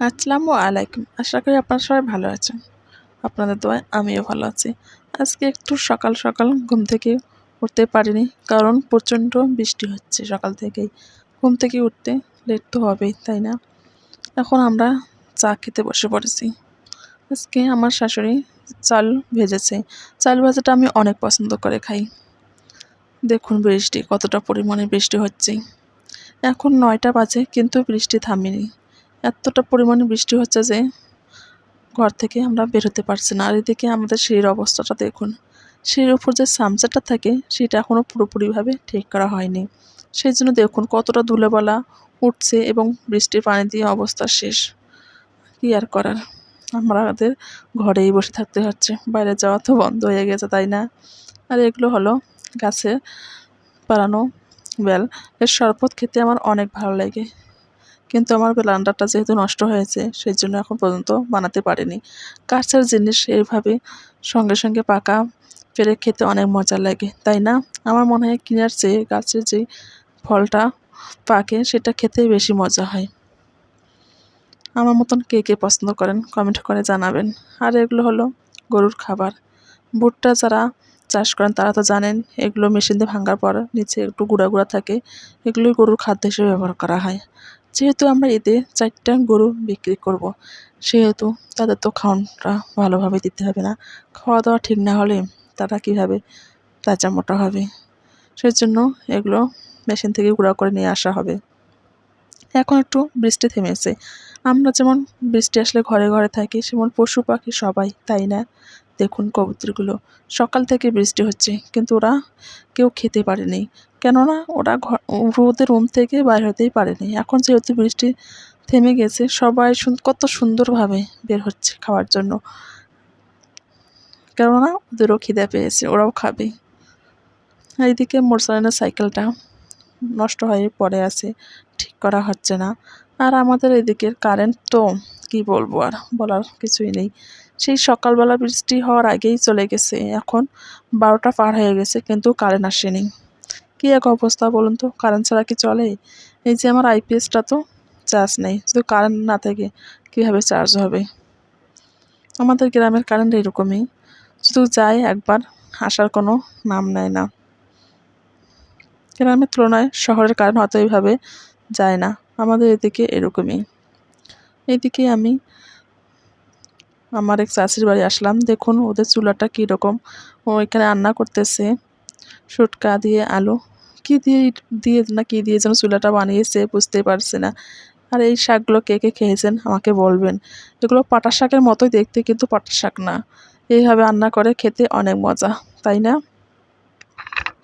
আসসালামু আলাইকুম। আশা করি আপনারা সবাই ভালো আছেন। আপনাদের দোয়ায় আমিও ভালো আছি। আজকে একটু সকাল সকাল ঘুম থেকে উঠতে পারিনি, কারণ প্রচণ্ড বৃষ্টি হচ্ছে সকাল থেকেই। ঘুম থেকে উঠতে লেট তো হবেই, তাই না? এখন আমরা চা খেতে বসে পড়েছি। আজকে আমার শাশুড়ি চাল ভেজেছে। চাল ভাজাটা আমি অনেক পছন্দ করে খাই। দেখুন বৃষ্টি কতটা পরিমাণে বৃষ্টি হচ্ছে। এখন ৯টা বাজে কিন্তু বৃষ্টি থামেনি। এতটা পরিমাণে বৃষ্টি হচ্ছে যে ঘর থেকে আমরা বের হতে পারছি না। আর এদিকে আমাদের সিঁড়ির অবস্থাটা দেখুন। সিঁড়ির উপর যে ছামচাটা থাকে সেটা এখনও পুরোপুরিভাবে ঠিক করা হয়নি। সেই জন্য দেখুন কতটা ধুলোবালা উঠছে এবং বৃষ্টির পানি দিয়ে অবস্থা শেষ। কী আর করার, আমাদের ঘরেই বসে থাকতে হচ্ছে। বাইরে যাওয়া তো বন্ধ হয়ে গেছে, তাই না? আর এগুলো হলো গাছে বানানো বেল। এর শরবত খেতে আমার অনেক ভালো লাগে, কিন্তু আমার ব্লেন্ডারটা যেহেতু নষ্ট হয়েছে সেই জন্য এখন পর্যন্ত বানাতে পারিনি। কাঁচার জিনিস এইভাবে সঙ্গে সঙ্গে পাকা পেরে খেতে অনেক মজা লাগে, তাই না? আমার মনে হয় কিনার চেয়ে গাছের যে ফলটা পাকে সেটা খেতেই বেশি মজা হয়। আমার মতন কে কে পছন্দ করেন কমেন্ট করে জানাবেন। আর এগুলো হলো গরুর খাবার। ভুট্টা যারা চাষ করেন তারা তো জানেন, এগুলো মেশিন দিয়ে ভাঙার পর নিচে একটু গুঁড়া গুঁড়া থাকে, এগুলোই গরুর খাদ্য হিসেবে ব্যবহার করা হয়। যেহেতু আমরা ঈদে 4টা গরু বিক্রি করব, সেহেতু তাদের তো খাওয়ানটা ভালোভাবে দিতে হবে না? খাওয়া দাওয়া ঠিক না হলে তারা কীভাবে তাজা মোটা হবে? সেজন্য এগুলো মেশিন থেকে গুঁড়া করে নিয়ে আসা হবে। এখন একটু বৃষ্টি থেমেছে। আমরা যেমন বৃষ্টি আসলে ঘরে ঘরে থাকি, সেমন পশু পাখি সবাই, তাই না? দেখুন কবুতরগুলো, সকাল থেকে বৃষ্টি হচ্ছে কিন্তু ওরা কেউ খেতে পারেনি। কেননা ওরা ওদের রুম থেকে বাইর হতেই পারেনি। এখন যেহেতু বৃষ্টি থেমে গেছে, সবাই কত সুন্দরভাবে বের হচ্ছে খাওয়ার জন্য। কেননা ওদেরও খিদে পেয়েছে, ওরাও খাবে। আর এদিকে মোটরসাইকেলের সাইকেলটা নষ্ট হয়ে পড়ে আছে, ঠিক করা হচ্ছে না। আর আমাদের এদিকের কারেন্ট তো কি বলবো, আর বলার কিছুই নেই। সেই সকালবেলা বৃষ্টি হওয়ার আগেই চলে গেছে। এখন 12টা পার হয়ে গেছে কিন্তু কারেন্ট আসেনি। কী এক অবস্থা বলুন তো, কারেন্ট ছাড়া কি চলে? এই যে আমার আইপিএসটা তো চার্জ নেই, যদি কারেন্ট না থাকে কীভাবে চার্জ হবে? আমাদের গ্রামের কারেন্ট এরকমই, শুধু যায় একবার, আসার কোনো নাম নেয় না। গ্রামের তুলনায় শহরের কারেন্ট হয়তো এইভাবে যায় না, আমাদের এদিকে এরকমই। এদিকে আমি আমার এক চাচির বাড়ি আসলাম। দেখুন ওদের চুলাটা কীরকম, ও এখানে রান্না করতেছে শুটকা দিয়ে আলু, কী দিয়ে দিয়ে না কী দিয়ে যেন চুলাটা বানিয়েছে বুঝতেই পারছি না। আর এই শাকগুলো কে কে খেয়েছেন আমাকে বলবেন। এগুলো পাটা শাকের মতোই দেখতে, কিন্তু পাটা শাক না। এইভাবে রান্না করে খেতে অনেক মজা, তাই না?